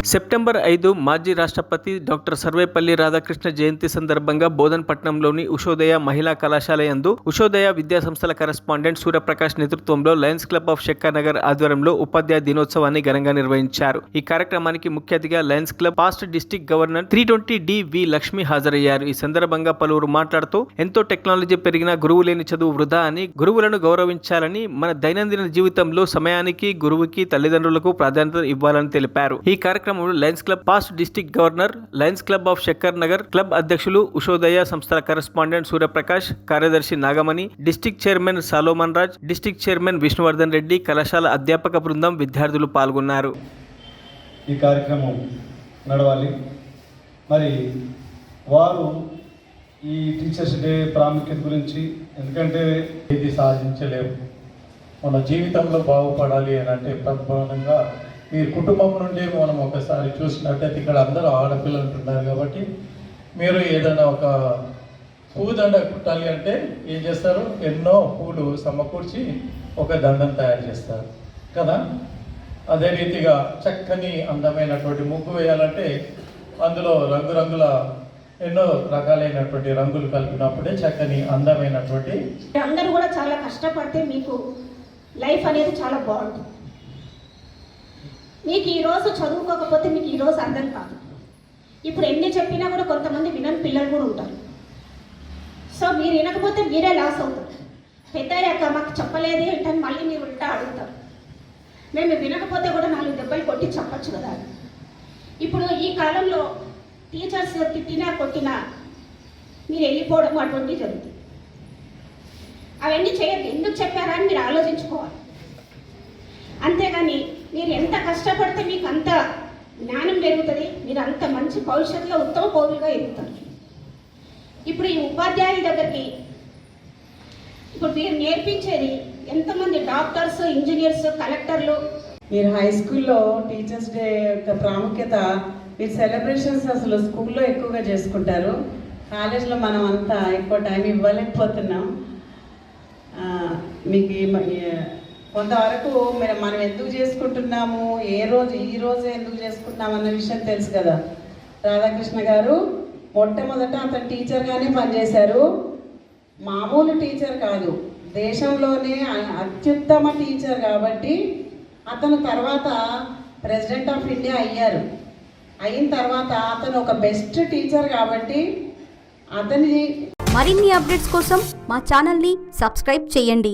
September 5 మాజీ రాష్ట్రపతి doctor Sarvepalli Radhakrishna జయంతి సందర్భంగా బోధన్పట్నంలోని ఉషోదయ మహిళా కళాశాల యందు ఉషోదయ విద్యా సంస్థల కరెస్పాండెంట్ సూర్యప్రకాష్ నేతృత్వంలో లయన్స్ క్లబ్ ఆఫ్ శక్కానగర్ ఆధ్వర్యంలో ఉపాధ్యాయ దినోత్సవాన్ని ఘనంగా నిర్వహించారు. ఈ కార్యక్రమానికి ముఖ్య అతిథిగా Lions club past district governor 320 వి లక్ష్మి హాజరయ్యారు. ఈ సందర్భంగా పలువురు మాట్లాడుతూ ఎంతో టెక్నాలజీ పెరిగిన గురువు లేని చదువు వృధా అని, గురువులను గౌరవించాలని, మన దైనందిన జీవితంలో సమయానికి గురువుకి తల్లిదండ్రులకు ప్రాధాన్యత ఇవ్వాలని తెలిపారు. ఈ కార్యక్రమంలో Lions club past district governor, Lions club of Shakkar Nagar club అధ్యక్షులు, ఉషోదయ సంస్థల కరెస్పాండెంట్ సూర్యప్రకాష్, కార్యదర్శి Nagamani, district chairman సాలోమన్ Raj, district chairman Vishnuvardhan Reddy, కళాశాల అధ్యాపక బృందం, విద్యార్థులు పాల్గొన్నారు. ఈ కార్యక్రమం నడవాలి. మరి వారు ఈ టీచర్స్ డే ప్రాముఖ్యత గురించి, ఎందుకంటే ఇది సాధించలేము, మన జీవితంలో బాగుపడాలి అని అంటే ప్రధానంగా మీరు కుటుంబం నుండి మనం ఒకసారి చూసినట్టయితే ఇక్కడ అందరూ ఆడపిల్లలు ఉంటున్నారు కాబట్టి మీరు ఏదైనా ఒక పూదండ కుట్టాలి అంటే ఏం చేస్తారు, ఎన్నో పూలు సమకూర్చి ఒక దండం తయారు చేస్తారు కదా. అదే రీతిగా చక్కని అందమైనటువంటి ముగ్గు వేయాలంటే అందులో రంగురంగుల ఎన్నో రకాలైనటువంటి రంగులు కలిపినప్పుడే చక్కని అందమైనటువంటి. అందరూ కూడా చాలా కష్టపడితే మీకు లైఫ్ అనేది చాలా బాగుంటుంది. మీకు ఈరోజు చదువుకోకపోతే మీకు ఈరోజు అర్థం కాదు. ఇప్పుడు ఎన్ని చెప్పినా కూడా కొంతమంది వినని పిల్లలు కూడా ఉంటారు. సో మీరు వినకపోతే మీరే లాస్ అవుతారు. పెద్దయ్యాక మాకు చెప్పలేదే ఏంటని మళ్ళీ మీరు ఉల్టా అడుగుతారు. మేము వినకపోతే కూడా 4 దెబ్బలు కొట్టి చెప్పచ్చు కదా. ఇప్పుడు ఈ కాలంలో టీచర్స్ తిట్టినా కొట్టినా మీరు వెళ్ళిపోవడం అటువంటివి జరుగుతుంది. అవన్నీ చేయద్దు. ఎందుకు చెప్పారా అని మీరు ఆలోచించుకోవాలి. అంతేగాని మీరు ఎంత కష్టపడితే మీకు అంత జ్ఞానం పెరుగుతుంది, మీరు అంత మంచి భవిష్యత్తులో ఉత్తమ పౌరులుగా ఎదుగుతారు. ఇప్పుడు ఈ ఉపాధ్యాయుల దగ్గరికి ఇప్పుడు మీరు నేర్పించేది ఎంతమంది డాక్టర్స్, ఇంజనీర్స్, కలెక్టర్లు. మీరు హై స్కూల్లో టీచర్స్ డే యొక్క ప్రాముఖ్యత, మీరు సెలబ్రేషన్స్ అసలు స్కూల్లో ఎక్కువగా చేసుకుంటారు. కాలేజ్లో మనం అంతా ఎక్కువ టైం ఇవ్వలేకపోతున్నాం. మీకు కొంతవరకు మనం ఎందుకు చేసుకుంటున్నాము, ఈ రోజు ఎందుకు చేసుకుంటున్నాము అన్న విషయం తెలుసు కదా. రాధాకృష్ణ గారు మొట్టమొదట అతను టీచర్గానే పనిచేశారు. మామూలు టీచర్ కాదు, దేశంలోనే అత్యుత్తమ టీచర్ కాబట్టి అతను తర్వాత ప్రెసిడెంట్ ఆఫ్ ఇండియా అయ్యారు. అయిన తర్వాత అతను ఒక బెస్ట్ టీచర్ కాబట్టి అతని మరిన్ని అప్డేట్స్ కోసం మా ఛానల్ని సబ్స్క్రైబ్ చేయండి.